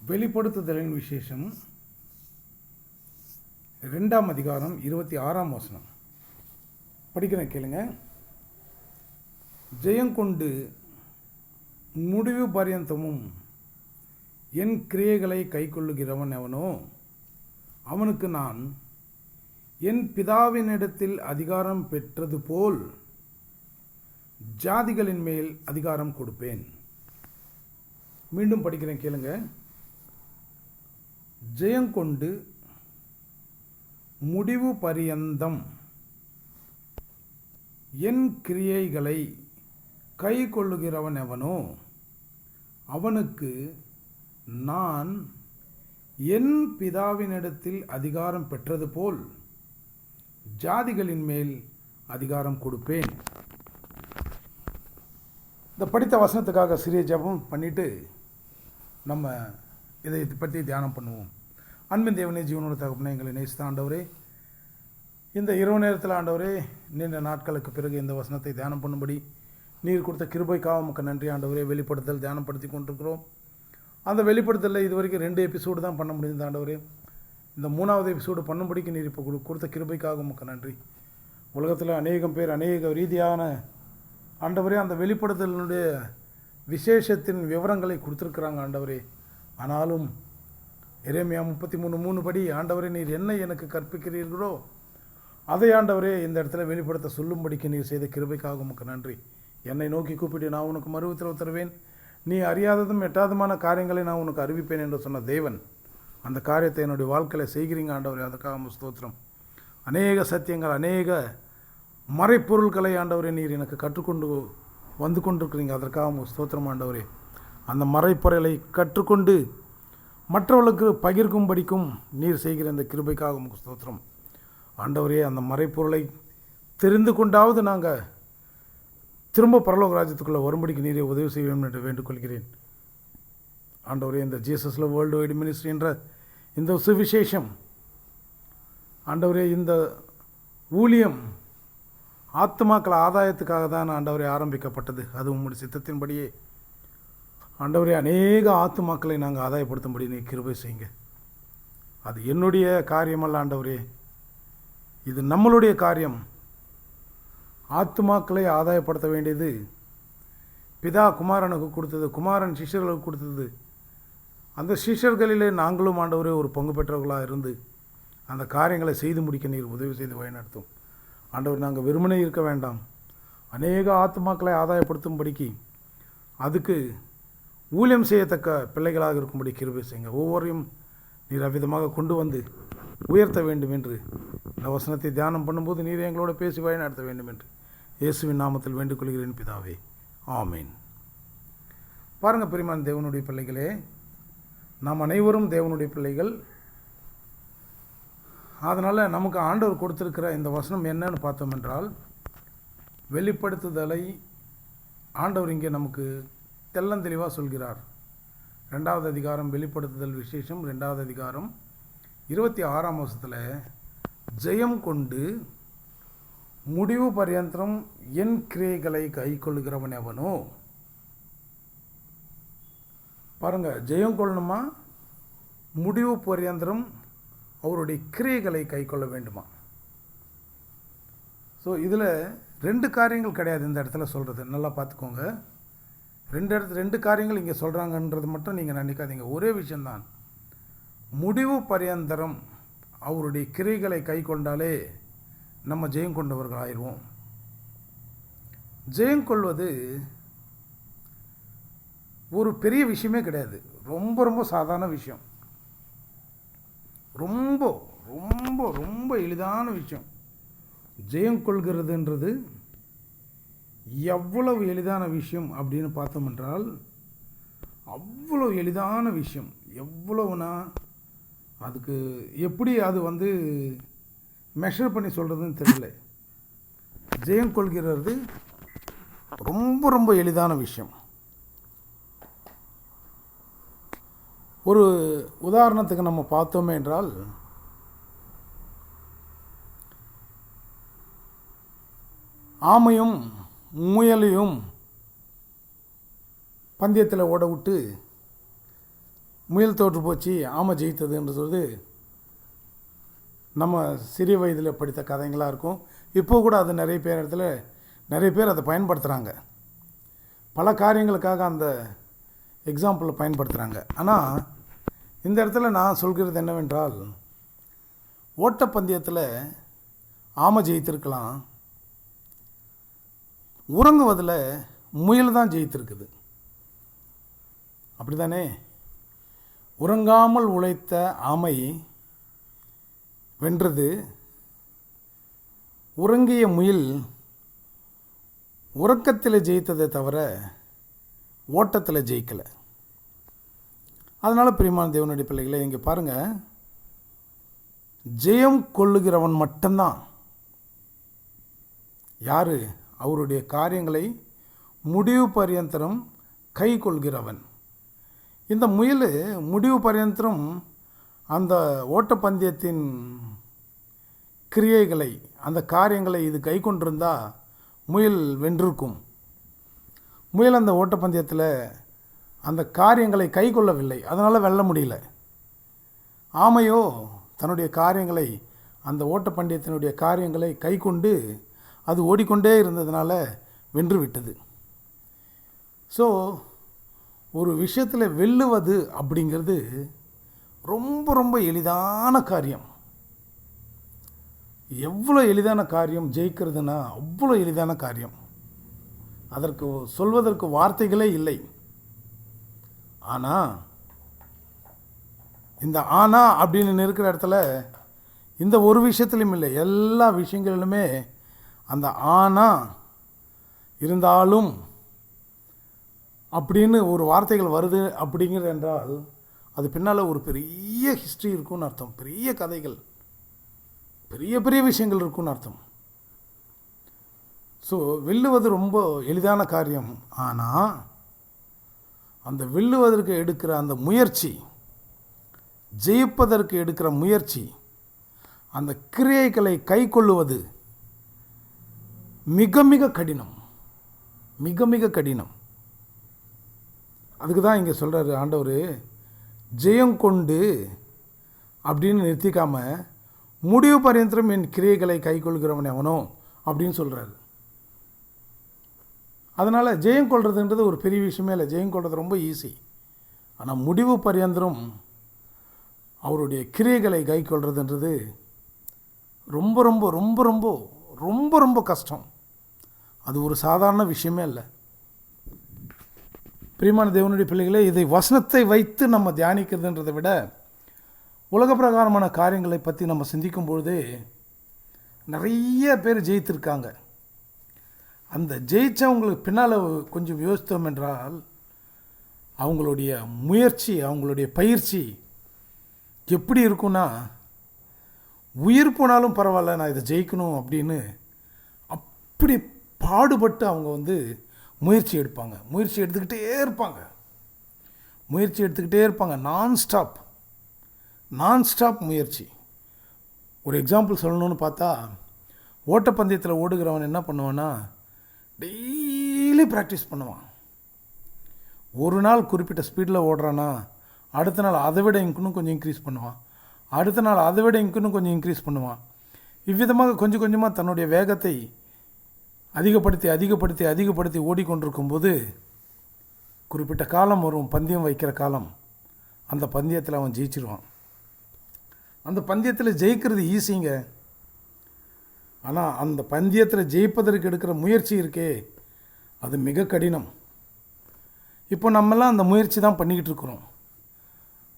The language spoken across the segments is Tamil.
வெளிப்படுத்துதலின் விசேஷம் 2ஆம் அதிகாரம் 26ஆம் வசனம் படிக்கிறேன் கேளுங்க. ஜெயங்கொண்டு முடிவு பரியந்தமும் என் கிரியைகளை கைக்கொள்ளுகிறவன் எவனோ அவனுக்கு நான் என் பிதாவினிடத்தில் அதிகாரம் பெற்றது போல் ஜாதிகளின் மேல் அதிகாரம் கொடுப்பேன். மீண்டும் படிக்கிறேன் கேளுங்க. ஜெயங்கொண்டு முடிவு பரியந்தம் என் கிரியைகளை கை கொள்ளுகிறவன் எவனோ அவனுக்கு நான் என் பிதாவினிடத்தில் அதிகாரம் பெற்றது போல் ஜாதிகளின் மேல் அதிகாரம் கொடுப்பேன். இந்த படித்த வசனத்துக்காக சிறிய ஜெபம் பண்ணிட்டு நம்ம இதை பற்றி தியானம் பண்ணுவோம். அன்பின் தேவனே, ஜீவனோட தகப்பனே, எங்களை நேசித்த ஆண்டவரே, இந்த இரவு நேரத்தில் ஆண்டவரே, நீண்ட நாட்களுக்கு பிறகு இந்த வசனத்தை தியானம் பண்ணும்படி நீர் கொடுத்த கிருபைக்காக உமக்கு நன்றி ஆண்டவரே. வெளிப்படுத்தல் தியானப்படுத்தி கொண்டிருக்கிறோம். அந்த வெளிப்படுத்தலில் இது வரைக்கும் 2 எபிசோடு தான் பண்ண முடியுது ஆண்டவரே. இந்த 3ஆவது எபிசோடு பண்ணும்படிக்கு நீர் இப்போ கொடுத்த கிருபைக்காக உமக்கு நன்றி. உலகத்தில் அநேகம் பேர் அநேக ரீதியான ஆண்டவரே அந்த வெளிப்படுத்தலினுடைய விசேஷத்தின் விவரங்களை கொடுத்துருக்குறாங்க ஆண்டவரே. ஆனாலும் எரேமியா 33:3 படி ஆண்டவரே நீர் என்ன எனக்கு கற்பிக்கிறீர்களோ அதை ஆண்டவரே இந்த இடத்துல வெளிப்படுத்த சொல்லும்படிக்கு நீர் செய்த கிருபைக்காக உமக்கு நன்றி. என்னை நோக்கி கூப்பிட்டு நான் உனக்கு மறு உத்தரவு தருவேன், நீ அறியாததும் எட்டாதமான காரியங்களை நான் உனக்கு அறிவிப்பேன் என்று சொன்ன தேவன் அந்த காரியத்தை என்னுடைய வாழ்க்கையில் செய்கிறீங்க ஆண்டவரே. அதுக்காக ஸ்தோத்திரம். அநேக சத்தியங்கள், அநேக மறைப்பொருட்களை ஆண்டவரே நீர் எனக்கு கற்றுக்கொண்டு வந்து கொண்டிருக்கிறீங்க. அதற்காக ஸ்தோத்திரம் ஆண்டவரே. அந்த மறைப்பொருளை கற்றுக்கொண்டு மற்றவர்களுக்கு பகிர்க்கும்படிக்கும் நீர் செய்கிற இந்த கிருபைக்காக உமக்கு ஸ்தோத்திரம் ஆண்டவரே. அந்த மறைப்பொருளை தெரிந்து கொண்டாவது நாங்கள் திரும்ப பரலோக ராஜ்யத்துக்குள்ளே வரும்படிக்கு நீரே உதவி செய்ய வேண்டும் என்று வேண்டுகொள்கிறேன் ஆண்டவரே. இந்த ஜீசஸில் வேர்ல்டு வைடு மினிஸ்ட்ரி என்ற இந்த சுவிசேஷம் ஆண்டவரே, இந்த ஊழியம் ஆத்துமாக்கள் ஆதாயத்துக்காக தான் ஆண்டவரே ஆரம்பிக்கப்பட்டது. அது உம்முடைய சித்தத்தின்படியே ஆண்டவரே அநேக ஆத்துமாக்களை நாங்கள் ஆதாயப்படுத்தும்படி நீ கிருபை செய்யுங்க. அது என்னுடைய காரியமல்ல ஆண்டவரே, இது நம்மளுடைய காரியம். ஆத்துமாக்களை ஆதாயப்படுத்த வேண்டியது பிதா குமாரனுக்கு கொடுத்தது, குமாரன் சிஷ்யர்களுக்கு கொடுத்தது. அந்த சிஷ்யர்களிலே நாங்களும் ஆண்டவரே ஒரு பங்கு பெற்றவர்களாக இருந்து அந்த காரியங்களை செய்து முடிக்க நீர் உதவி செய்து வழிநடத்தும் ஆண்டவர். நாங்கள் வெறுமனே இருக்க வேண்டாம், அநேக ஆத்துமாக்களை ஆதாயப்படுத்தும்படிக்கு அதுக்கு ஊழியம் செய்யத்தக்க பிள்ளைகளாக இருக்கும்படி கிருபை செய்யுங்க. ஒவ்வொருவரையும் நீர் அவ்விதமாக கொண்டு வந்து உயர்த்த வேண்டும் என்று இந்த வசனத்தை தியானம் பண்ணும்போது நீர் எங்களோட பேசி வழி நடத்த வேண்டும் என்று இயேசுவின் நாமத்தில் வேண்டிக் கொள்கிறேன் பிதாவே, ஆமீன். பாருங்கள் பிரியமான தேவனுடைய பிள்ளைகளே, நாம் அனைவரும் தேவனுடைய பிள்ளைகள். அதனால் நமக்கு ஆண்டவர் கொடுத்திருக்கிற இந்த வசனம் என்னன்னு பார்த்தோம் என்றால், வெளிப்படுத்துதலை ஆண்டவர் இங்கே நமக்கு தெள்ளந்தெளிவாக சொல்கிறார். 2ஆவது அதிகாரம் வெளிப்படுத்துதல் விசேஷம் 2ஆவது அதிகாரம் 26ஆம் வசனத்தில் ஜெயம் கொண்டு முடிவு பரியந்தம் என் கிரியைகளை கை கொள்ளுகிறவன் எவனோ. பாருங்க, ஜெயம் கொள்ளணுமா, முடிவு பரியந்தம் அவருடைய கிரியைகளை கை கொள்ள வேண்டுமா. ஸோ இதில் 2 காரியங்கள் கிடையாது இந்த இடத்துல சொல்கிறது. நல்லா பார்த்துக்கோங்க. 2 காரியங்கள் இங்கே சொல்கிறாங்கன்றது மட்டும் நீங்கள் நினைக்காதீங்க. ஒரே விஷயந்தான். முடிவு பரியந்தரம் அவருடைய கிரியைகளை கை கொண்டாலே நம்ம ஜெயம் கொண்டவர்கள் ஆயிடுவோம். ஜெயம் கொள்வது ஒரு பெரிய விஷயமே கிடையாது. ரொம்ப ரொம்ப சாதாரண விஷயம். ரொம்ப ரொம்ப ரொம்ப எளிதான விஷயம். ஜெயம் கொள்கிறதுன்றது எவ்வளவு எளிதான விஷயம் அப்படின்னு பார்த்தோம் என்றால், அவ்வளோ எளிதான விஷயம். எவ்வளவுனா அதுக்கு எப்படி அது மெஷர் பண்ணி சொல்கிறதுன்னு தெரியல. ஜெயம் கொள்கிறது ரொம்ப ரொம்ப எளிதான விஷயம். ஒரு உதாரணத்துக்கு நம்ம பார்த்தோமே என்றால், ஆமையும் முயலையும் பந்தயத்தில் ஓட விட்டு முயல் தோற்று போச்சு ஆமை ஜெயித்ததுன்றது நம்ம சிறிய வயதில் படித்த கதைங்களாக இருக்கும். இப்போ கூட அது நிறைய பேர் அதை பயன்படுத்துகிறாங்க. பல காரியங்களுக்காக அந்த எக்ஸாம்பிளை பயன்படுத்துகிறாங்க. ஆனால் இந்த இடத்துல நான் சொல்கிறது என்னவென்றால், ஓட்டப்பந்தயத்தில் ஆமை ஜெயித்திருக்கலாம், உறங்குவதில் முயல் தான் ஜெயித்திருக்குது. அப்படி தானே? உறங்காமல் உழைத்த ஆமை வென்றது. உறங்கிய முயல் உறக்கத்தில் ஜெயித்ததை தவிர ஓட்டத்தில் ஜெயிக்கலை. அதனால் பிரியமான தேவனுடைய பிள்ளைகளை, இங்கே பாருங்கள், ஜெயம் கொள்ளுகிறவன் மட்டும்தான் யார்? அவருடைய காரியங்களை முடிவு பரியந்தரம் கை கொள்கிறவன். இந்த முயல் முடிவு பரியந்தரம் அந்த ஓட்டப்பந்தயத்தின் கிரியைகளை, அந்த காரியங்களை இது கை கொண்டிருந்தால் முயல் வென்றிருக்கும். முயல் அந்த ஓட்டப்பந்தயத்தில் அந்த காரியங்களை கை கொள்ளவில்லை, அதனால் வெல்ல முடியல. ஆமையோ தன்னுடைய காரியங்களை, அந்த ஓட்டப்பந்தயத்தினுடைய காரியங்களை கை கொண்டு அது ஓடிக்கொண்டே இருந்ததுனால வென்று விட்டது. ஸோ ஒரு விஷயத்தில் வெல்லுவது அப்படிங்கிறது ரொம்ப ரொம்ப எளிதான காரியம். எவ்வளோ எளிதான காரியம் ஜெயிக்கிறதுனா, அவ்வளோ எளிதான காரியம். அதற்கு சொல்வதற்கு வார்த்தைகளே இல்லை. ஆனால் இந்த ஆனா அப்படின்னு இருக்கிற இடத்துல இந்த ஒரு விஷயத்துலையும் இல்லை, எல்லா விஷயங்களிலுமே அந்த ஆனா இருந்தாலும் அப்படின்னு ஒரு வார்த்தைகள் வருது அப்படிங்கிறது என்றால் அது பின்னால் ஒரு பெரிய ஹிஸ்ட்ரி இருக்குன்னு அர்த்தம். பெரிய கதைகள், பெரிய பெரிய விஷயங்கள் இருக்குன்னு அர்த்தம். ஸோ வெல்லுவது ரொம்ப எளிதான காரியம். ஆனால் அந்த வெல்லுவதற்கு எடுக்கிற அந்த முயற்சி, ஜெயிப்பதற்கு எடுக்கிற முயற்சி, அந்த கிரியைகளை கை கொள்ளுவது மிக மிக கடினம், மிக மிக கடினம். அதுக்கு தான் இங்கே சொல்கிறாரு ஆண்டவர், ஜெயம் கொண்டு அப்படின்னு நிறுத்திக்காமல் முடிவு பரியந்தரம் என் கிரியைகளை கை கொள்கிறவன் எவனோ அப்படின்னு சொல்கிறாரு. அதனால் ஜெயம் கொள்றதுன்றது ஒரு பெரிய விஷயமே இல்லை, ஜெயம் கொள்வது ரொம்ப ஈஸி. ஆனால் முடிவு பரியந்தரம் அவருடைய கிரியைகளை கை கொள்றதுன்றது ரொம்ப ரொம்ப ரொம்ப ரொம்ப ரொம்ப ரொம்ப கஷ்டம். அது ஒரு சாதாரண விஷயமே இல்லை. பிரியமான தேவனுடைய பிள்ளைகளே, இதை வசனத்தை வைத்து நம்ம தியானிக்கிறதுன்றதை விட உலக பிரகாரமான காரியங்களை பற்றி நம்ம சிந்திக்கும் பொழுதே நிறைய பேர் ஜெயித்திருக்காங்க. அந்த ஜெயித்தவங்களுக்கு பின்னால் கொஞ்சம் யோசித்தோம் என்றால் அவங்களுடைய முயற்சி, அவங்களுடைய பயிற்சி எப்படி இருக்குன்னா, உயிர் போனாலும் பரவாயில்ல நான் இதை ஜெயிக்கணும் அப்படின்னு அப்படி பாடுபட்டு அவங்க முயற்சி எடுப்பாங்க. முயற்சி எடுத்துக்கிட்டே இருப்பாங்க. நான் ஸ்டாப் முயற்சி. ஒரு எக்ஸாம்பிள் சொல்லணும்னு பார்த்தா, ஓட்டப்பந்தயத்தில் ஓடுகிறவன் என்ன பண்ணுவான்னா, டெய்லி ப்ராக்டிஸ் பண்ணுவான். ஒரு நாள் குறிப்பிட்ட ஸ்பீடில் ஓடுறான்னா அடுத்த நாள் அதை விட இன்னும் கொஞ்சம் இன்க்ரீஸ் பண்ணுவான், அடுத்த நாள் அதை விட இன்னும் கொஞ்சம் இன்க்ரீஸ் பண்ணுவான். இவ்விதமாக கொஞ்சம் கொஞ்சமாக தன்னுடைய வேகத்தை அதிகப்படுத்தி ஓடிக்கொண்டிருக்கும்போது குறிப்பிட்ட காலம் வரும், பந்தயம் வைக்கிற காலம். அந்த பந்தயத்தில் அவன் ஜெயிச்சிருவான். அந்த பந்தயத்தில் ஜெயிக்கிறது ஈஸிங்க. ஆனால் அந்த பந்தயத்தில் ஜெயிப்பதற்கு எடுக்கிற முயற்சி இருக்கே, அது மிக கடினம். இப்போ நம்மெல்லாம் அந்த முயற்சி தான் பண்ணிக்கிட்டு இருக்கிறோம்.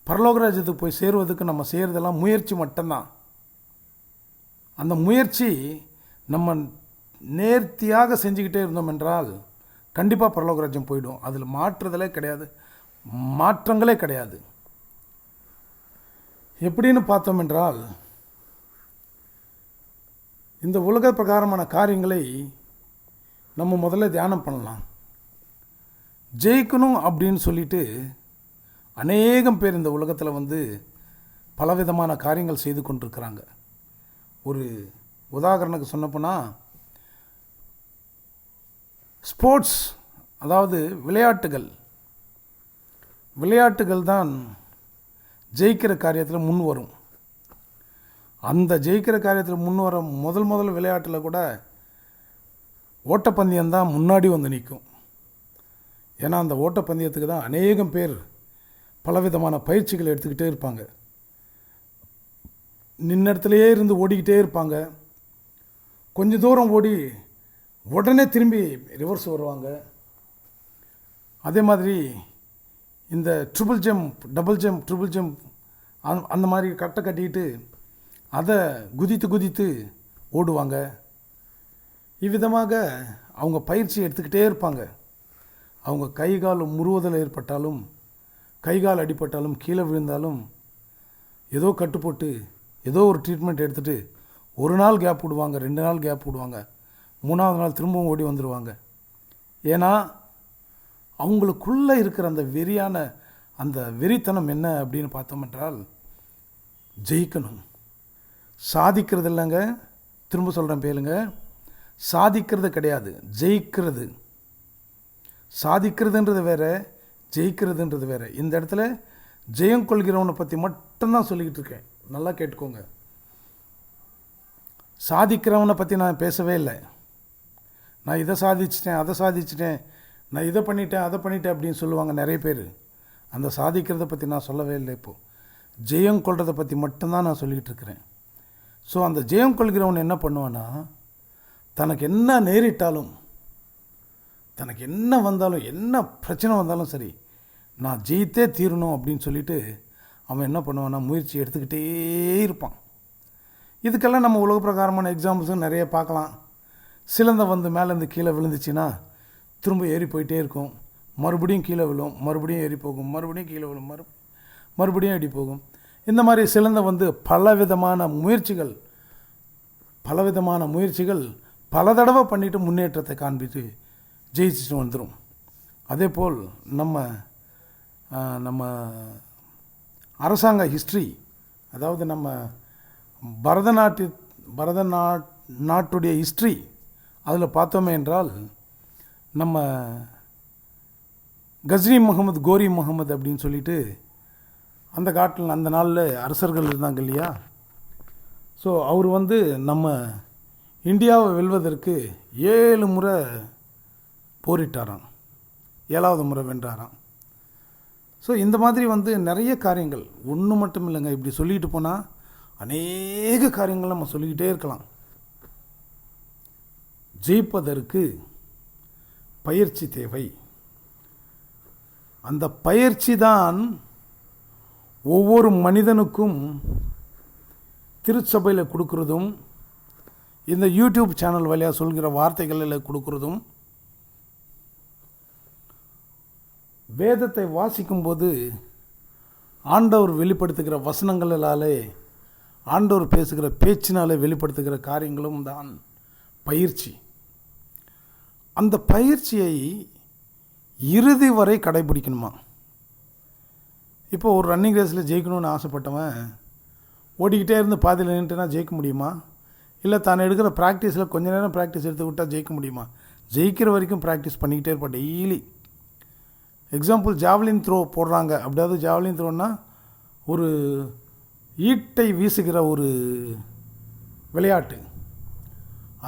பரலோகராஜ்யத்துக்கு போய் சேருவதற்கு நம்ம செய்கிறதெல்லாம் முயற்சி மட்டும்தான். அந்த முயற்சி நம்ம நேர்த்தியாக செஞ்சுக்கிட்டே இருந்தோம் என்றால் கண்டிப்பாக பரலோகராஜ்யம் போயிடும். அதில் மாற்றங்களே கிடையாது. எப்படின்னு பார்த்தோம் என்றால், இந்த உலக பிரகாரமான காரியங்களை நம்ம முதல்ல தியானம் பண்ணலாம். ஜெயிக்கணும் அப்படின்னு சொல்லிட்டு அநேகம் பேர் இந்த உலகத்தில் பலவிதமான காரியங்கள் செய்து கொண்டிருக்கிறாங்க. ஒரு உதாரணத்துக்கு சொன்னப்போனால், ஸ்போர்ட்ஸ், அதாவது விளையாட்டுகள் தான் ஜெயிக்கிற காரியத்தில் முன் வரும். அந்த ஜெயிக்கிற காரியத்தில் முன் வர முதல் விளையாட்டில் கூட ஓட்டப்பந்தயம்தான் முன்னாடி வந்து நிற்கும். ஏன்னா அந்த ஓட்டப்பந்தயத்துக்கு தான் அநேகம் பேர் பலவிதமான பயிற்சிகள் எடுத்துக்கிட்டே இருப்பாங்க. நின்ன இடத்துலையே இருந்து ஓடிக்கிட்டே இருப்பாங்க. கொஞ்சம் தூரம் ஓடி உடனே திரும்பி ரிவர்ஸ் வருவாங்க. அதே மாதிரி இந்த triple jump, double jump, triple jump அந்த மாதிரி கட்டை கட்டிக்கிட்டு அதை குதித்து ஓடுவாங்க. இவ்விதமாக அவங்க பயிற்சி எடுத்துக்கிட்டே இருப்பாங்க. அவங்க கை கால் முறுவதில் ஏற்பட்டாலும், கை கால் அடிபட்டாலும், கீழே விழுந்தாலும் ஏதோ கட்டு போட்டு ஏதோ ஒரு ட்ரீட்மெண்ட் எடுத்துகிட்டு ஒரு நாள் கேப் விடுவாங்க, 2 நாள் கேப் விடுவாங்க, 3ஆவது நாள் திரும்பவும் ஓடி வந்துடுவாங்க. ஏன்னா அவங்களுக்குள்ளே இருக்கிற அந்த அந்த வெறித்தனம் என்ன அப்படின்னு பார்த்தோம் என்றால், ஜெயிக்கணும். சாதிக்கிறது இல்லைங்க, திரும்ப சொல்கிறேன் பேருங்க, சாதிக்கிறது கிடையாது, ஜெயிக்கிறது. சாதிக்கிறதுன்றது வேறு, ஜெயிக்கிறதுன்றது வேறு. இந்த இடத்துல ஜெயம் கொள்கிறவனை பற்றி மட்டும்தான் சொல்லிக்கிட்டு இருக்கேன். நல்லா கேட்டுக்கோங்க. சாதிக்கிறவனை பற்றி நான் பேசவே இல்லை. நான் இதை சாதிச்சிட்டேன், அதை சாதிச்சிட்டேன், நான் இதை பண்ணிட்டேன், அதை பண்ணிட்டேன் அப்படின்னு சொல்லுவாங்க நிறைய பேர். அந்த சாதிக்கிறத பற்றி நான் சொல்லவே இல்லை. இப்போது ஜெயம் கொள்றதை பற்றி மட்டும்தான் நான் சொல்லிக்கிட்டு இருக்கிறேன். ஸோ அந்த ஜெயம் கொள்கிறவன் என்ன பண்ணுவான்னா, தனக்கு என்ன நேரிட்டாலும், தனக்கு என்ன வந்தாலும், என்ன பிரச்சனை வந்தாலும் சரி, நான் ஜெயித்தே தீரணும் அப்படின்னு சொல்லிட்டு அவன் என்ன பண்ணுவான்னா முயற்சி எடுத்துக்கிட்டே இருப்பான். இதுக்கெல்லாம் நம்ம உலக பிரகாரமான எக்ஸாம்பிள்ஸும் நிறைய பார்க்கலாம். சிலந்தை வந்து மேலேருந்து கீழே விழுந்துச்சுன்னா திரும்ப ஏறி போயிட்டே இருக்கும், மறுபடியும் கீழே விழும், மறுபடியும் ஏறி போகும், மறுபடியும் கீழே விழும், மறுபடியும் ஏறி போகும். இந்த மாதிரி சிலந்தை வந்து பலவிதமான முயற்சிகள் பல தடவை பண்ணிவிட்டு முன்னேற்றத்தை காண்பித்து ஜெயிச்சுட்டு வந்துடும். அதே போல் நம்ம அரசாங்க ஹிஸ்ட்ரி, அதாவது நம்ம பரதநாட்டுடைய ஹிஸ்ட்ரி, அதில் பார்த்தோமே என்றால் நம்ம கஸ்னி முகமது, கோரி முகமது அப்படின்னு சொல்லிட்டு அந்த காட்டில் அந்த நாளில் அரசர்கள் இருந்தாங்க இல்லையா. ஸோ அவர் வந்து நம்ம இந்தியாவை வெல்வதற்கு 7 முறை போரிட்டாராம், 7வது முறை வென்றாராம். ஸோ இந்த மாதிரி வந்து நிறைய காரியங்கள், ஒன்று மட்டும் இல்லைங்க, இப்படி சொல்லிட்டு போனால் அநேக காரியங்கள் நம்ம சொல்லிக்கிட்டே இருக்கலாம். ஜெயிப்பதற்கு பயிற்சி தேவை. அந்த பயிற்சி தான் ஒவ்வொரு மனிதனுக்கும் திருச்சபையில் கொடுக்குறதும், இந்த யூடியூப் சேனல் வழியாக சொல்கிற வார்த்தைகளில் கொடுக்குறதும், வேதத்தை வாசிக்கும்போது ஆண்டவர் வெளிப்படுத்துகிற வசனங்களாலே, ஆண்டவர் பேசுகிற பேச்சினாலே வெளிப்படுத்துகிற காரியங்களும் தான் பயிற்சி. அந்த பயிற்சியை இறுதி வரை கடைபிடிக்கணுமா. இப்போ ஒரு ரன்னிங் ரேஸில் ஜெயிக்கணும்னு ஆசைப்பட்டவன் ஓடிக்கிட்டே இருந்து பாதியில் நின்றுட்டுனா ஜெயிக்க முடியுமா? இல்லை தான் எடுக்கிற ப்ராக்டிஸில் கொஞ்ச நேரம் ப்ராக்டிஸ் எடுத்து விட்டால் ஜெயிக்க முடியுமா? ஜெயிக்கிற வரைக்கும் ப்ராக்டிஸ் பண்ணிக்கிட்டே இருப்பான் டெய்லி. எக்ஸாம்பிள், ஜாவ்லின் த்ரோ போடுறாங்க. அப்படியாவது ஜாவ்லின் த்ரோன்னா ஒரு ஈட்டை வீசுகிற ஒரு விளையாட்டு.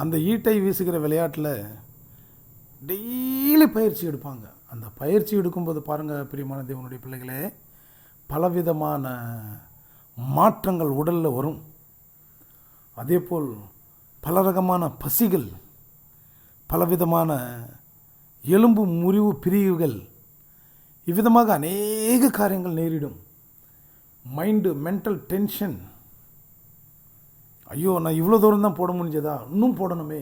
அந்த ஈட்டை வீசுகிற விளையாட்டில் டெய்லி பயிற்சி எடுப்பாங்க. அந்த பயிற்சி எடுக்கும்போது பாருங்கள் பிரியமான தேவனுடைய பிள்ளைகளே, பலவிதமான மாற்றங்கள் உடலில் வரும். அதேபோல் பல ரகமான பசிகள், பலவிதமான எலும்பு முறிவு பிரிவுகள், இவ்விதமாக அநேக காரியங்கள் நேரிடும். Mental tension. ஐயோ, நான் இவ்வளோ தூரம் தான் போட முடிஞ்சதா, இன்னும் போடணுமே,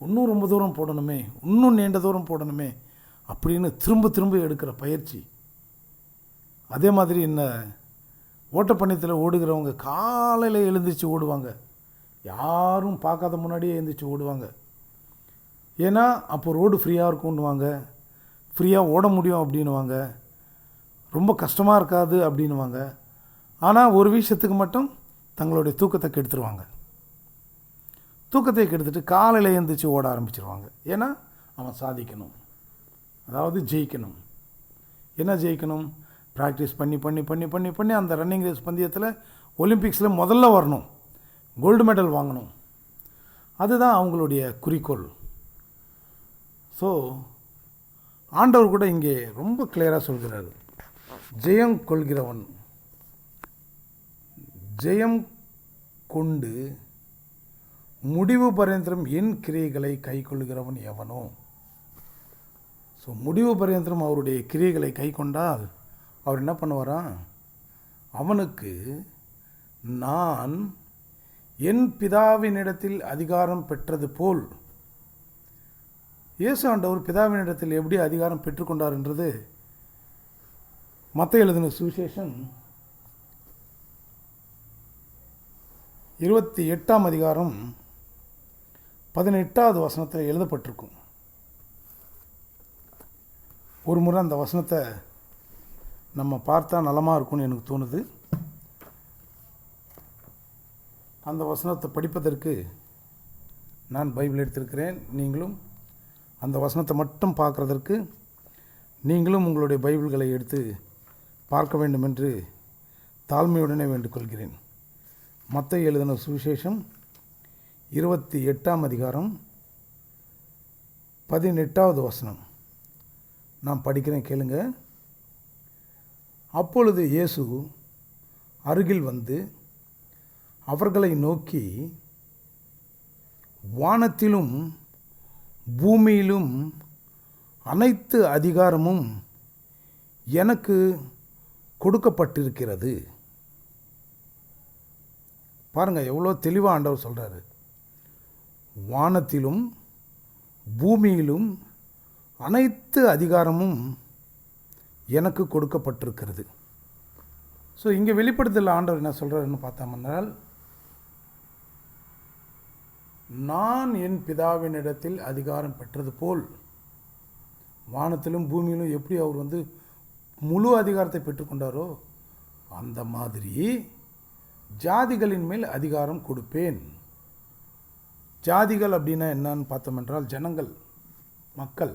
இன்னும் ரொம்ப தூரம் போடணுமே, இன்னும் நீண்ட தூரம் போடணுமே அப்படின்னு திரும்ப எடுக்கிற பயிற்சி. அதே மாதிரி என்ன ஓட்டப்பந்தயத்தில் ஓடுகிறவங்க காலையில் எழுந்திரிச்சு ஓடுவாங்க, யாரும் பார்க்காத முன்னாடியே எழுந்திரிச்சு ஓடுவாங்க. ஏன்னா அப்போ ரோடு ஃப்ரீயாக இருக்கும்னுவாங்க, ஃப்ரீயாக ஓட முடியும் அப்படின்வாங்க, ரொம்ப கஷ்டமாக இருக்காது அப்படின்வாங்க. ஆனால் ஒரு விஷயத்துக்கு மட்டும் தங்களுடைய தூக்கத்தை கெடுத்துருவாங்க. தூக்கத்தை கெடுத்துட்டு காலையில் எழுந்திரிச்சு ஓட ஆரம்பிச்சிருவாங்க. ஏன்னா அவன் சாதிக்கணும், அதாவது ஜெயிக்கணும். என்ன ஜெயிக்கணும்? ப்ராக்டிஸ் பண்ணி பண்ணி பண்ணி பண்ணி பண்ணி அந்த ரன்னிங் ரேஸ் பந்தயத்தில் ஒலிம்பிக்ஸில் முதல்ல வரணும், கோல்டு மெடல் வாங்கணும். அதுதான் அவங்களுடைய குறிக்கோள். ஸோ ஆண்டவர் கூட இங்கே ரொம்ப கிளியராக சொல்கிறார், ஜெயம் கொள்கிறவன், ஜெயம் கொண்டு முடிவு பரியந்தரம் என் கிரியைகளை கை கொள்கிறவன் எவனோ. ஸோ முடிவு பரியந்தரம் அவருடைய கிரியைகளை கை கொண்டால் அவர் என்ன பண்ணுவாராம், அவனுக்கு நான் என் பிதாவினிடத்தில் அதிகாரம் பெற்றது போல். இயேசு ஆண்டவர் பிதாவினிடத்தில் எப்படி அதிகாரம் பெற்றுக்கொண்டார் என்றது மத்தேயு எழுதின சுவிசேஷம் 28ஆம் அதிகாரம் 18வது வசனத்தில் எழுதப்பட்டிருக்கும். ஒரு முறை அந்த வசனத்தை நம்ம பார்த்தா நலமாக இருக்கும்னு எனக்கு தோணுது. அந்த வசனத்தை படிப்பதற்கு நான் பைபிள் எடுத்திருக்கிறேன். நீங்களும் அந்த வசனத்தை மட்டும் பார்க்குறதற்கு நீங்களும் உங்களுடைய பைபிள்களை எடுத்து பார்க்க வேண்டும் என்று தாழ்மையுடனே வேண்டுகொள்கிறேன். மத்தேயு எழுதின சுவிசேஷம் 28ஆம் அதிகாரம் 18வது வசனம் நான் படிக்கிறேன், கேளுங்க. அப்பொழுது இயேசு அருகில் வந்து அவர்களை நோக்கி, வானத்திலும் பூமியிலும் அனைத்து அதிகாரமும் எனக்கு கொடுக்கப்பட்டிருக்கிறது. பாருங்கள், எவ்வளோ தெளிவாக ஆண்டவர் சொல்கிறாரு. வானத்திலும் பூமியிலும் அனைத்து அதிகாரமும் எனக்கு கொடுக்கப்பட்டிருக்கிறது. ஸோ இங்கே வெளிப்படுத்தல ஆண்டவர் என்ன சொல்கிறாருன்னு பார்த்தோம்னால், நான் என் பிதாவினிடத்தில் அதிகாரம் பெற்றது போல், வானத்திலும் பூமியிலும் எப்படி அவர் முழு அதிகாரத்தை பெற்றுக்கொண்டாரோ அந்த மாதிரி ஜாதிகளின் மேல் அதிகாரம் கொடுப்பேன். ஜாதிகள் அப்படின்னா என்னன்னு பார்த்தோம் என்றால் ஜனங்கள், மக்கள்,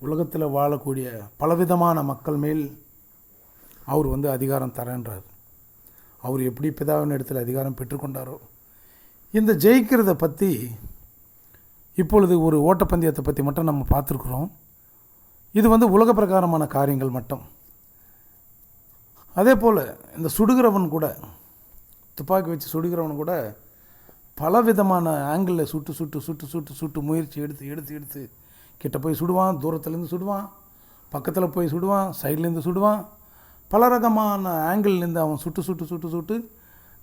உலகத்தில் வாழக்கூடிய பலவிதமான மக்கள் மேல் அவர் அதிகாரம் தரேன்றார். அவர் எப்படி பிதாவின் இடத்தில் அதிகாரம் பெற்றுக்கொண்டாரோ. இந்த ஜெயிக்கிறத பற்றி இப்பொழுது ஒரு ஓட்டப்பந்தயத்தை பற்றி மட்டும் நம்ம பார்த்துருக்குறோம். இது உலக பிரகாரமான காரியங்கள் மட்டும். அதே போல் இந்த சுடுகிறவன் கூட, துப்பாக்கி வச்சு சுடுகிறவன் கூட பலவிதமான ஆங்கிளில் சுட்டு சுட்டு சுட்டு சுட்டு சுட்டு முயற்சி எடுத்து எடுத்து எடுத்து கிட்ட போய் சுடுவான், தூரத்துலேருந்து சுடுவான், பக்கத்தில் போய் சுடுவான், சைட்லேருந்து சுடுவான், பல ரகமான ஆங்கிள்லேருந்து அவன் சுட்டு சுட்டு சுட்டு சுட்டு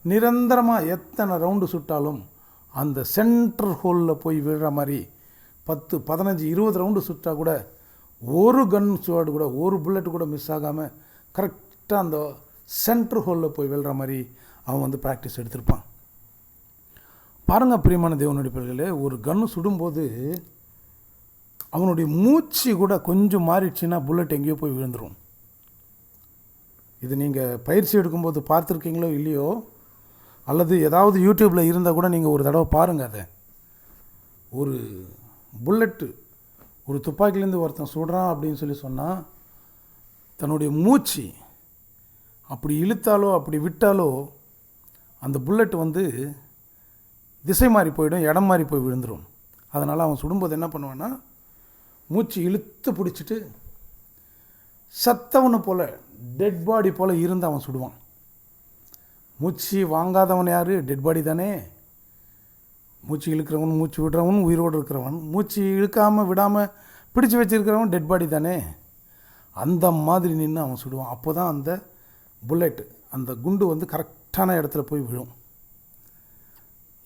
நிரந்தரமாக எத்தனை ரவுண்டு சுட்டாலும் அந்த சென்டர் ஹோலில் போய் விழுற மாதிரி 10, 15, 20 ரவுண்டு சுட்டால் கூட ஒரு கன் ஷாட் கூட, ஒரு புல்லட் கூட மிஸ் ஆகாமல் கரெக்டாக அந்த சென்டர் ஹோலில் போய் விழுற மாதிரி அவன் ப்ராக்டிஸ் எடுத்திருப்பான். பாருங்கள் பிரியமான தேவனுடைய பிள்ளைகளே, ஒரு கன்று சுடும்போது அவனுடைய மூச்சு கூட கொஞ்சம் மாறிடுச்சுன்னா புல்லட் எங்கேயோ போய் விழுந்துடும். இது நீங்கள் பயிற்சி எடுக்கும்போது பார்த்துருக்கீங்களோ இல்லையோ, அல்லது ஏதாவது யூடியூப்பில் இருந்தால் கூட நீங்கள் ஒரு தடவை பாருங்கள். அதை ஒரு புல்லட்டு, ஒரு துப்பாக்கிலேருந்து ஒருத்தன் சுடுறான் அப்படின்னு சொன்னால் தன்னுடைய மூச்சு அப்படி இழுத்தாலோ அப்படி விட்டாலோ அந்த புல்லட்டு திசை மாறி போயிடும், இடம் மாறி போய் விழுந்துடும். அதனால் அவன் சுடும்போது என்ன பண்ணுவான்னா, மூச்சு இழுத்து பிடிச்சிட்டு சத்தவனு போல், டெட் பாடி போல் இருந்து அவன் சுடுவான். மூச்சு வாங்காதவன் யார்? டெட் பாடி தானே. மூச்சு இழுக்கிறவன், மூச்சு விடுறவன், உயிரோடு இருக்கிறவன், மூச்சு இழுக்காமல் விடாமல் பிடிச்சி வச்சுருக்கிறவன் டெட் பாடி தானே. அந்த மாதிரி நின்று அவன் சுடுவான். அப்போ தான் அந்த புல்லட், அந்த குண்டு கரெக்டான இடத்துல போய் விழும்.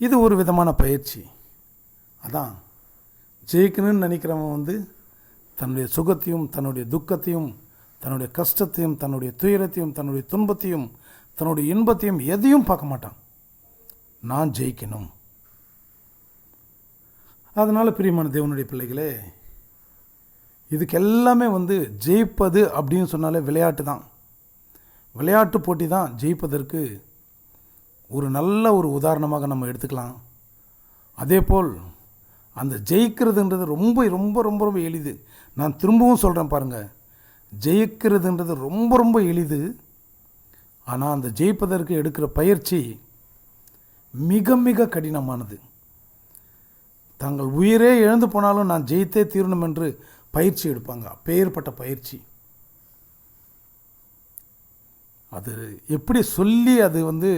இது ஒரு விதமான பயிற்சி. அதான் ஜெயிக்கணும்னு நினைக்கிறவன் தன்னுடைய சுகத்தையும் தன்னுடைய துக்கத்தையும் தன்னுடைய கஷ்டத்தையும் தன்னுடைய துயரத்தையும் தன்னுடைய துன்பத்தையும் தன்னுடைய இன்பத்தையும் எதையும் பார்க்க மாட்டான். நான் ஜெயிக்கணும். அதனால் பிரியமான தேவனுடைய பிள்ளைகளே, இதுக்கு எல்லாமே ஜெயிப்பது அப்படின்னு சொன்னாலே விளையாட்டு தான். விளையாட்டு போட்டி தான் ஜெயிப்பதற்கு ஒரு நல்ல ஒரு உதாரணமாக நம்ம எடுத்துக்கலாம். அதே போல் அந்த ஜெயிக்கிறதுன்றது ரொம்ப ரொம்ப ரொம்ப ரொம்ப எளிது. நான் திரும்பவும் சொல்கிறேன் பாருங்கள், ஜெயிக்கிறதுன்றது ரொம்ப ரொம்ப எளிது. ஆனால் அந்த ஜெயிப்பதற்கு எடுக்கிற பயிற்சி மிக மிக கடினமானது. தங்கள் உயிரே இழந்து போனாலும் நான் ஜெயித்தே தீரணும் என்று பயிற்சி எடுப்பாங்க. அப்பேற்பட்ட பயிற்சி. அது எப்படி சொல்லி அது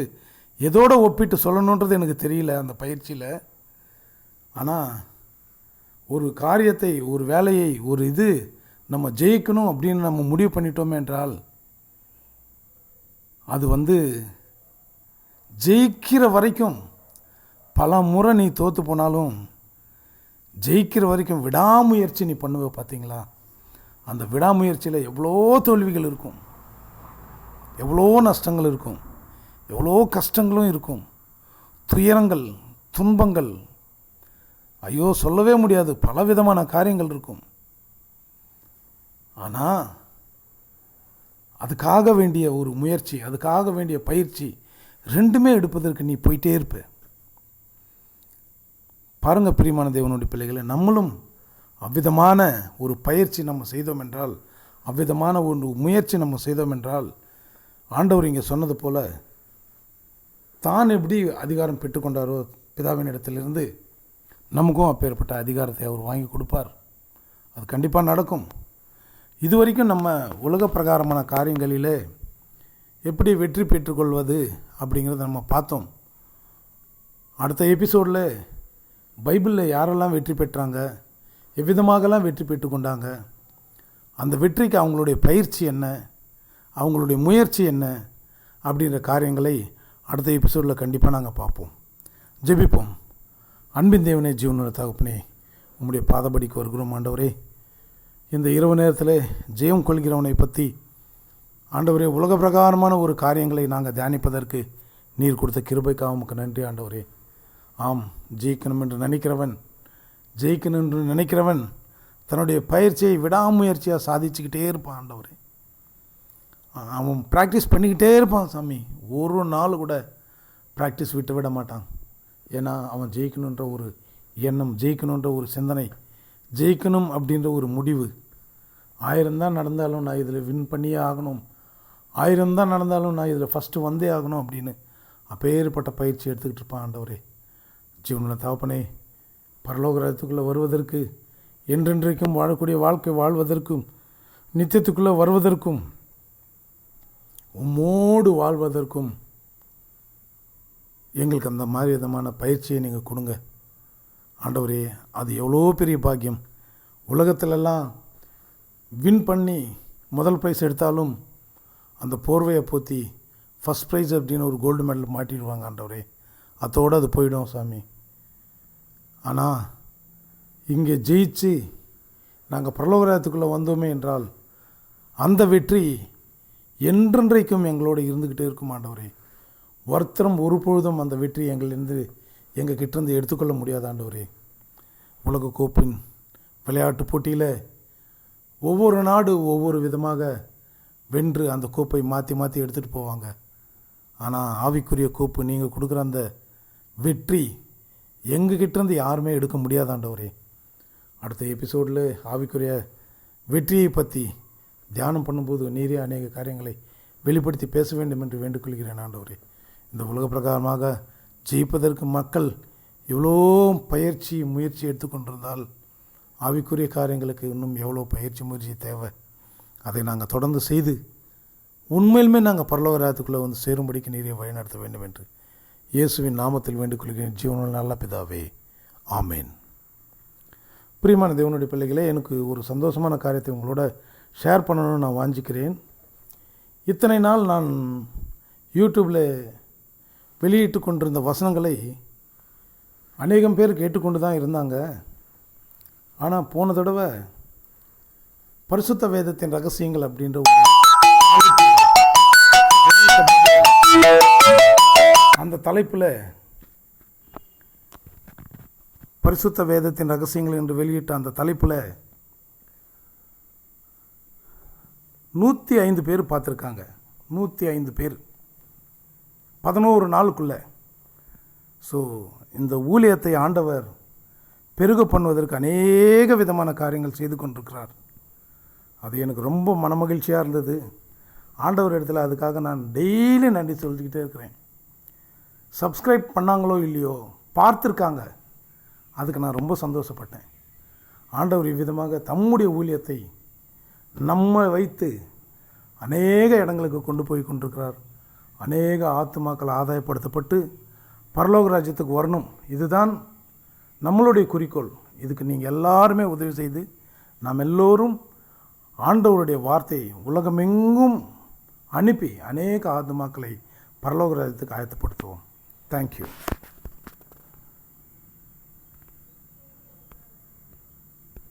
எதோட ஒப்பிட்டு சொல்லணுன்றது எனக்கு தெரியல அந்த பயிற்சியில். ஆனால் ஒரு காரியத்தை, ஒரு வேலையை, ஒரு நம்ம ஜெயிக்கணும் அப்படின்னு நம்ம முடிவு பண்ணிட்டோமே என்றால் அது ஜெயிக்கிற வரைக்கும், பல முறை நீ தோற்று போனாலும் ஜெயிக்கிற வரைக்கும் விடாமுயற்சி நீ பண்ணுவ பார்த்தீங்களா? அந்த விடாமுயற்சியில் எவ்வளோ தோல்விகள் இருக்கும், எவ்வளோ நஷ்டங்கள் இருக்கும், எவ்வளோ கஷ்டங்களும் இருக்கும், துயரங்கள், துன்பங்கள், ஐயோ சொல்லவே முடியாது, பலவிதமான காரியங்கள் இருக்கும். ஆனால் அதுக்காக வேண்டிய ஒரு முயற்சி, அதுக்காக வேண்டிய பயிற்சி ரெண்டுமே எடுப்பதற்கு நீ போயிட்டே இருப்ப. பாருங்கள் பிரியமான தேவனுடைய பிள்ளைகளை, நம்மளும் அவ்விதமான ஒரு பயிற்சி நம்ம செய்தோம் என்றால், அவ்விதமான ஒரு முயற்சி நம்ம செய்தோம் என்றால், ஆண்டவர் இங்கே சொன்னது போல் தான் எப்படி அதிகாரம் பெற்றுக்கொண்டாரோ பிதாவின் இடத்திலிருந்து, நமக்கும் அப்பேற்பட்ட அதிகாரத்தை அவர் வாங்கி கொடுப்பார். அது கண்டிப்பாக நடக்கும். இதுவரைக்கும் நம்ம உலக பிரகாரமான காரியங்களிலே எப்படி வெற்றி பெற்றுக்கொள்வது அப்படிங்கிறத நம்ம பார்த்தோம். அடுத்த எபிசோடில் பைபிளில் யாரெல்லாம் வெற்றி பெற்றாங்க, எவ்விதமாகலாம் வெற்றி பெற்றுக்கொண்டாங்க, அந்த வெற்றிக்கு அவங்களுடைய பயிற்சி என்ன, அவங்களுடைய முயற்சி என்ன அப்படின்ற காரியங்களை அடுத்த எபிசோடில் கண்டிப்பாக நாங்கள் பார்ப்போம். ஜெபிப்போம். அன்பின் தேவனே, ஜீவனுள்ள தகப்பனே, உம்முடைய பாதபடிக்கு வருகிறோம் ஆண்டவரே. இந்த இரவு நேரத்தில் ஜெயம் கொள்கிறவனை பற்றி ஆண்டவரே, உலக பிரகாரமான ஒரு காரியங்களை நாங்கள் தியானிப்பதற்கு நீர் கொடுத்த கிருபைக்காக உமக்கு நன்றி ஆண்டவரே. ஆம், ஜெயிக்கணும் என்று நினைக்கிறவன் தன்னுடைய பயிற்சியை விடாமுயற்சியாக சாதிச்சுக்கிட்டே இருப்பான் ஆண்டவரே. அவன் ப்ராக்டிஸ் பண்ணிக்கிட்டே இருப்பான் சாமி. ஒரு நாள் கூட ப்ராக்டிஸ் விட்டு விட மாட்டான். ஏன்னா அவன் ஜெயிக்கணுன்ற ஒரு எண்ணம், ஜெயிக்கணுன்ற ஒரு சிந்தனை, ஜெயிக்கணும் அப்படின்ற ஒரு முடிவு. 1000 தான் நடந்தாலும் நான் இதில் வின் பண்ணியே ஆகணும், 1000 தான் நடந்தாலும் நான் இதில் ஃபஸ்ட்டு வந்தே ஆகணும் அப்படின்னு அப்பேற்பட்ட பயிற்சி எடுத்துக்கிட்டு இருப்பான் ஆண்டவரே. ஜீவனுள்ள தகப்பனே, பரலோக ராஜ்யத்துக்குள்ளே வருவதற்கு, என்றென்றைக்கும் வாழக்கூடிய வாழ்க்கை வாழ்வதற்கும், நித்தியத்துக்குள்ளே வருவதற்கும், உம்மோடு வாழ்வதற்கும் எங்களுக்கு அந்த மாதிரி விதமான பயிற்சியை நீங்கள் கொடுங்க ஆண்டவரே. அது எவ்வளோ பெரிய பாக்கியம். உலகத்திலெல்லாம் வின் பண்ணி முதல் ப்ரைஸ் எடுத்தாலும் அந்த போர்வையை போற்றி ஃபஸ்ட் ப்ரைஸ் அப்படின்னு ஒரு கோல்டு மெடல் மாட்டிடுவாங்க ஆண்டவரே. அதோடு அது போயிடும் சாமி. ஆனால் இங்கே ஜெயிச்சு நாங்கள் பரலோகராஜ்யத்துக்குள்ளே வந்தோமே என்றால் அந்த வெற்றி என்றென்றைக்கும் எங்களோடு இருந்துக்கிட்டே இருக்கும் ஆண்டவரே. ஒருத்தரும் ஒரு பொழுதும் அந்த வெற்றி எங்கள் கிட்டேருந்து எடுத்துக்கொள்ள முடியாத ஆண்டவரே. உலக கோப்பின் விளையாட்டு போட்டியில் ஒவ்வொரு நாடு ஒவ்வொரு விதமாக வென்று அந்த கோப்பை மாற்றி மாற்றி எடுத்துகிட்டு போவாங்க. ஆனால் ஆவிக்குரிய கோப்பு நீங்கள் கொடுக்குற அந்த வெற்றி எங்கள் கிட்டேருந்து யாருமே எடுக்க முடியாத ஆண்டவரே. அடுத்த எபிசோடில் ஆவிக்குரிய வெற்றியை பற்றி தியானம் பண்ணும்போது நீரே அநேக காரியங்களை வெளிப்படுத்தி பேச வேண்டும் என்று வேண்டுகொள்கிறேன் ஆண்டவரே. இந்த உலக பிரகாரமாக ஜெயிப்பதற்கு மக்கள் எவ்வளோ பயிற்சி முயற்சி எடுத்துக்கொண்டிருந்தால் ஆவிக்குரிய காரியங்களுக்கு இன்னும் எவ்வளோ பயிற்சி முயற்சி தேவை. அதை நாங்கள் தொடர்ந்து செய்து உண்மையிலுமே நாங்கள் பரலோக ராஜ்யத்துக்குள்ளே சேரும்படிக்கு நீரே வழிநடத்த வேண்டும் என்று இயேசுவின் நாமத்தில் வேண்டுகொள்கிறேன் ஜீவனுள்ள நல்ல பிதாவே, ஆமேன். பிரியமான தேவனுடைய பிள்ளைகளே, எனக்கு ஒரு சந்தோஷமான காரியத்தை உங்களோட ஷேர் பண்ணணும்னு நான் வாஞ்சிக்கிறேன். இத்தனை நாள் நான் யூடியூப்பில் வெளியிட்டு கொண்டிருந்த வசனங்களை அநேகம் பேர் கேட்டுக்கொண்டு தான் இருந்தாங்க. ஆனால் போன தடவை பரிசுத்த வேதத்தின் ரகசியங்கள் அப்படின்ற அந்த தலைப்பில் பரிசுத்த வேதத்தின் ரகசியங்கள் என்று வெளியிட்ட அந்த தலைப்பில் 105 பேர் பார்த்துருக்காங்க. 105 பேர் 11 நாளுக்குள்ளே. ஸோ இந்த ஊழியத்தை ஆண்டவர் பெருக பண்ணுவதற்கு அநேக விதமான காரியங்கள் செய்து கொண்டிருக்கிறார். அது எனக்கு ரொம்ப மனமகிழ்ச்சியாக இருந்தது. ஆண்டவர் இடத்துல அதுக்காக நான் டெய்லி நன்றி சொல்லிக்கிட்டே இருக்கிறேன். சப்ஸ்கிரைப் பண்ணாங்களோ இல்லையோ, பார்த்துருக்காங்க, அதுக்கு நான் ரொம்ப சந்தோஷப்பட்டேன். ஆண்டவர் இவ்விதமாக தம்முடைய ஊழியத்தை நம்ம வைத்து அநேக இடங்களுக்கு கொண்டு போய் கொண்டிருக்கிறார். அநேக ஆத்துமாக்கள் ஆதாயப்படுத்தப்பட்டு பரலோக ராஜ்யத்துக்கு வரணும். இதுதான் நம்மளுடைய குறிக்கோள். இதுக்கு நீங்கள் எல்லாருமே உதவி செய்து நாம் எல்லோரும் ஆண்டவருடைய வார்த்தையை உலகமெங்கும் அனுப்பி அநேக ஆத்துமாக்களை பரலோக ராஜ்யத்துக்கு ஆயத்தப்படுத்துவோம். தேங்க்யூ.